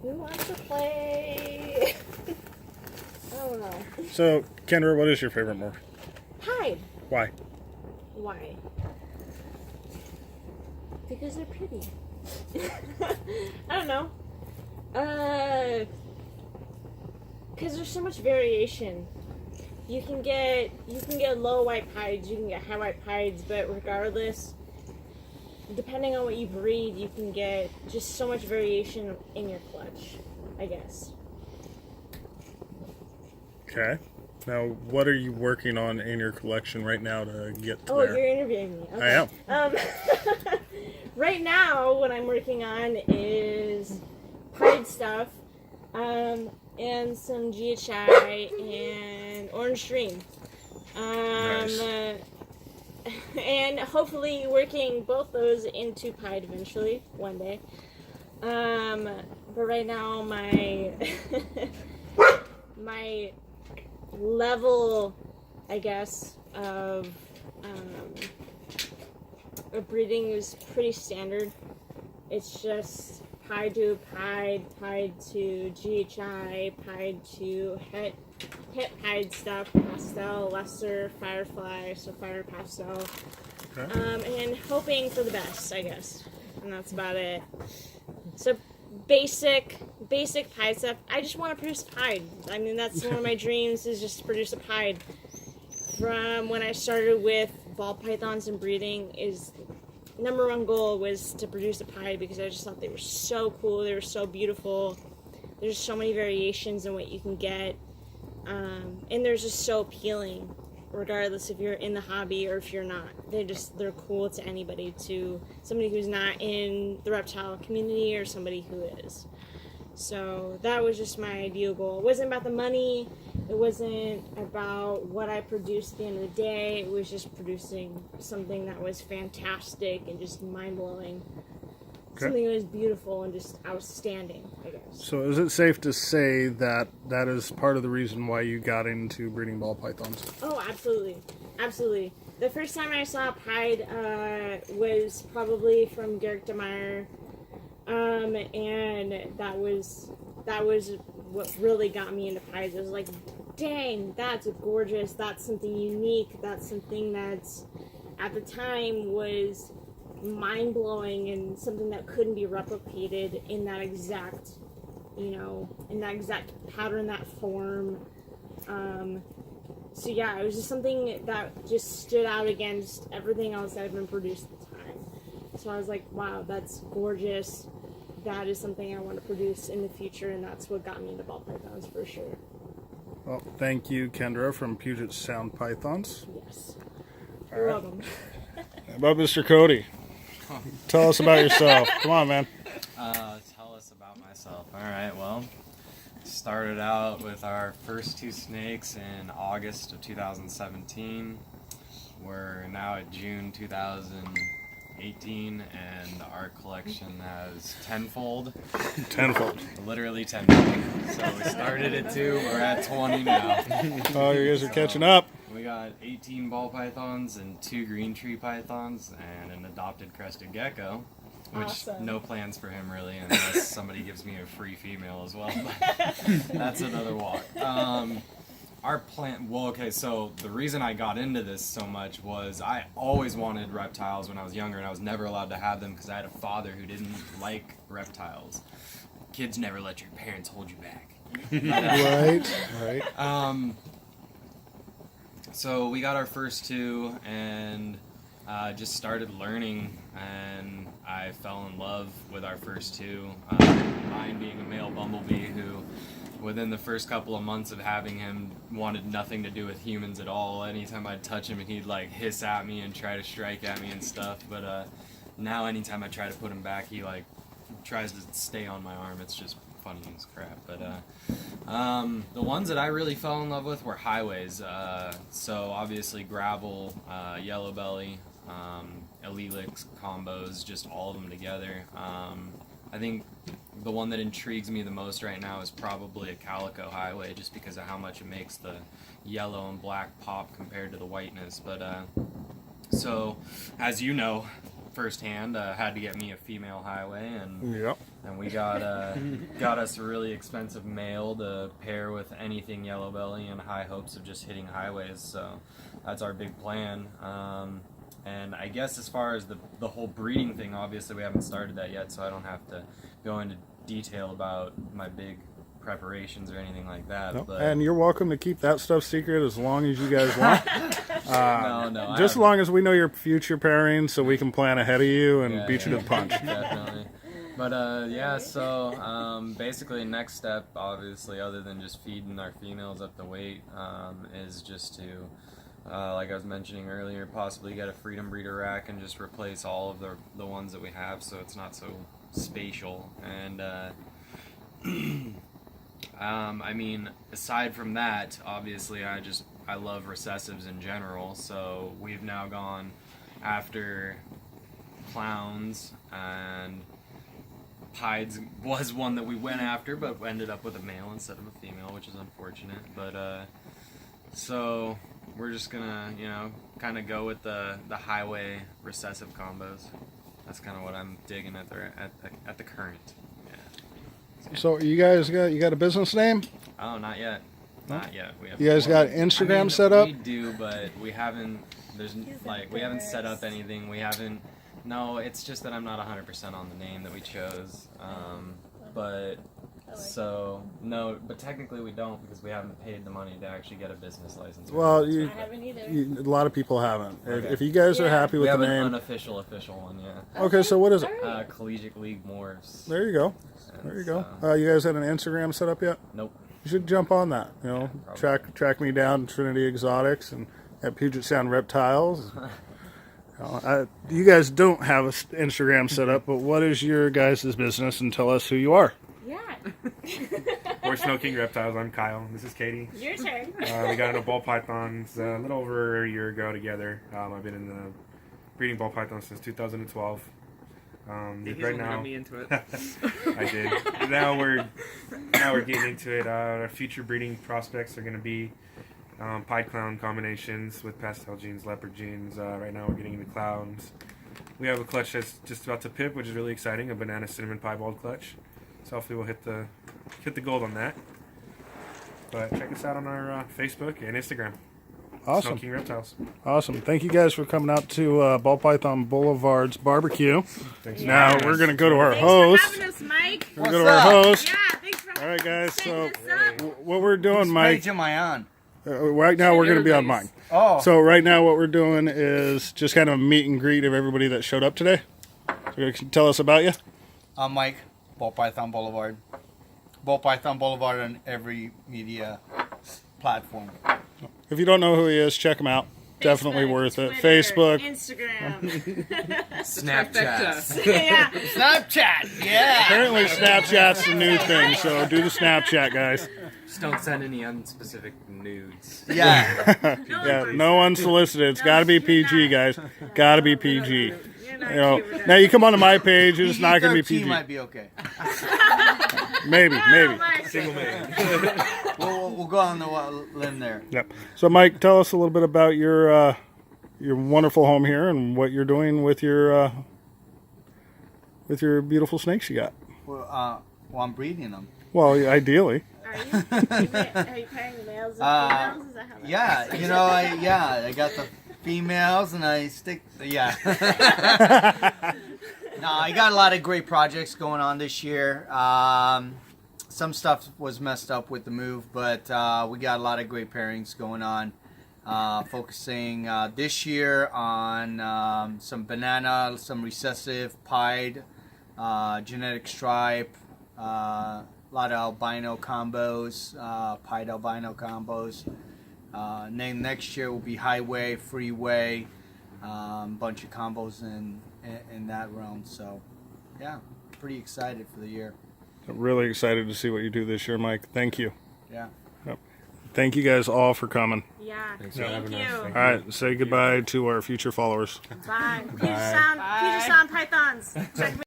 Who wants to play? I don't know. So, Kendra, what is your favorite morph? Hide. Why? Why? Because they're pretty. I don't know. Because there's so much variation. You can get low white hides, you can get high white hides, but regardless, depending on what you breed, you can get just so much variation in your clutch, I guess. Okay. Now, what are you working on in your collection right now to get to Oh, there? you're interviewing me. Okay. I am. Right now, what I'm working on is hide stuff, and some GHI and Orange Dream. Nice. And hopefully working both those into Pied eventually, one day. But right now, my my level, I guess, of breeding is pretty standard. It's just Pied to Pied, Pied to GHI, Pied to Het Pied stuff, pastel, lesser, firefly, so fire pastel. Okay. And hoping for the best, I guess. And that's about it. So basic Pied stuff. I just want to produce a Pied. I mean, that's one of my dreams, is just to produce a Pied. From when I started with ball pythons and breeding, is number one goal was to produce a Pied, because I just thought they were so cool, they were so beautiful. There's so many variations in what you can get, and they're just so appealing, regardless if you're in the hobby or if you're not. They're cool to anybody, to somebody who's not in the reptile community or somebody who is. So that was just my ideal goal. It wasn't about the money. It wasn't about what I produced at the end of the day. It was just producing something that was fantastic and just mind-blowing. Okay. Something that was beautiful and just outstanding, I guess. So, is it safe to say that that is part of the reason why you got into breeding ball pythons? Oh, absolutely. Absolutely. The first time I saw a Pied was probably from Garrick DeMeyer. And that was what really got me into Pieds. I was like, dang, that's gorgeous, that's something unique, that's something that's, at the time, was mind-blowing and something that couldn't be replicated in that exact, in that exact pattern, that form. So yeah, it was just something that just stood out against everything else that had been produced at the time. So I was like, wow, that's gorgeous. That is something I want to produce in the future, and that's what got me into ball pythons for sure. Well, thank you, Kendra from Puget Sound Pythons. Yes. All You're right. welcome. How about Mr. Cody? Tell us about yourself. Come on, man. Tell us about myself. All right, well, started out with our first two snakes in August of 2017. We're now at June 2018, and our collection has tenfold. Tenfold. Literally tenfold. So we started at 2, we're at 20 now. Oh, you guys are catching up. We got 18 ball pythons and 2 green tree pythons and an adopted crested gecko, which Awesome. No plans for him really, unless somebody gives me a free female as well. But that's another walk. Our plan, well, okay, so the reason I got into this so much was I always wanted reptiles when I was younger, and I was never allowed to have them because I had a father who didn't like reptiles. Kids never let your parents hold you back. Right. So we got our first 2 and just started learning, and I fell in love with our first 2. Mine being a male bumblebee who, within the first couple of months of having him, wanted nothing to do with humans at all. Anytime I'd touch him, he'd like hiss at me and try to strike at me and stuff. But now anytime I try to put him back, he like tries to stay on my arm. It's just funny as crap. But the ones that I really fell in love with were highways. So obviously gravel, yellow belly, Elelix combos, just all of them together. I think the one that intrigues me the most right now is probably a calico highway, just because of how much it makes the yellow and black pop compared to the whiteness. But so, as you know, firsthand. Had to get me a female highway, and Yep. and we got us a really expensive male to pair with anything yellow belly, and high hopes of just hitting highways. So that's our big plan. And I guess as far as the whole breeding thing, obviously we haven't started that yet, so I don't have to go into detail about my big preparations or anything like that. Nope. But And you're welcome to keep that stuff secret as long as you guys want. no, Just as long as we know your future pairings, so we can plan ahead of you and beat you to the punch. Definitely. But yeah, so basically next step, obviously, other than just feeding our females up the weight, is just to, like I was mentioning earlier, possibly get a freedom breeder rack and just replace all of the ones that we have, so it's not so spatial. And I mean, aside from that, obviously, I love recessives in general, so we've now gone after clowns, and Pieds was one that we went after, but ended up with a male instead of a female, which is unfortunate. But so we're just gonna, kind of go with the highway recessive combos. That's kind of what I'm digging at the current. Yeah. So you guys got a business name? Oh, not yet. Not yet. You guys got Instagram set up? We do, but we haven't. We haven't set up anything. We haven't. No, it's just that I'm not 100% on the name that we chose. But technically we don't, because we haven't paid the money to actually get a business license. Well, I haven't either. a lot of people haven't. Okay. If you guys are happy we with have the an name, unofficial one, yeah. okay. So what is it? Collegiate League Morphs. There you go. And There you go. so- You guys had an Instagram set up yet? Nope. You should jump on that. Track me down, Trinity Exotics, and at Puget Sound Reptiles. You guys don't have an Instagram set up, but what is your guys' business, and tell us who you are. Yeah. We're Snow King Reptiles. I'm Kyle. This is Katie. Your turn. We got into ball pythons a little over a year ago together. I've been in the breeding ball pythons since 2012. Right now, got me into it. I did. Now we're getting into it. Our future breeding prospects are going to be pied clown combinations with pastel genes, leopard genes. Right now we're getting into clowns. We have a clutch that's just about to pip, which is really exciting, a banana cinnamon piebald clutch. So hopefully we'll hit the gold on that. But check us out on our Facebook and Instagram. Awesome. Snow King Reptiles. Awesome. Thank you guys for coming out to Ball Python Boulevard's barbecue. Thanks. Now we're going to go to our Thanks host. for having us, Mike. We're going to go to our host. Yeah, thanks for All right, guys. So setting us up. what we're doing, Mike, Page am I on? right now we're going to be on mine. Oh. So right now what we're doing is just kind of a meet and greet of everybody that showed up today. So you can tell us about you. I'm Mike, Ball Python Boulevard. Ball Python Boulevard on every media platform. If you don't know who he is, check him out. Definitely Facebook, worth it. Twitter, Facebook. Instagram. Snapchat. Yeah. Snapchat, yeah. Apparently Snapchat's the new thing, so do the Snapchat, guys. Just don't send any unspecific nudes. Yeah. Yeah, no unsolicited. It's got to be PG, guys. Got to be PG. You're not You know, cute. now you come onto my page, it's not going to be PG-13 PG. might be okay. Maybe. Oh, Mike. Single man. We'll go on the limb there. Yep. So, Mike, tell us a little bit about your wonderful home here and what you're doing with your beautiful snakes you got. Well, I'm breeding them. Well, ideally. Are you pairing the males and females? Is that how that Yeah, works? I got the females and I stick. Yeah. No, I got a lot of great projects going on this year. Some stuff was messed up with the move, but we got a lot of great pairings going on. Focusing this year on some banana, some recessive, pied, genetic stripe, a lot of albino combos, pied albino combos. Then next year will be highway, freeway, bunch of combos in that realm. So, yeah, pretty excited for the year. I'm really excited to see what you do this year, Mike. Thank you. Yeah. Yep. Thank you guys all for coming. Yeah. for Thank having us. you. Thank All right, say goodbye to our future followers. Bye. Puget Sound Pythons. Check me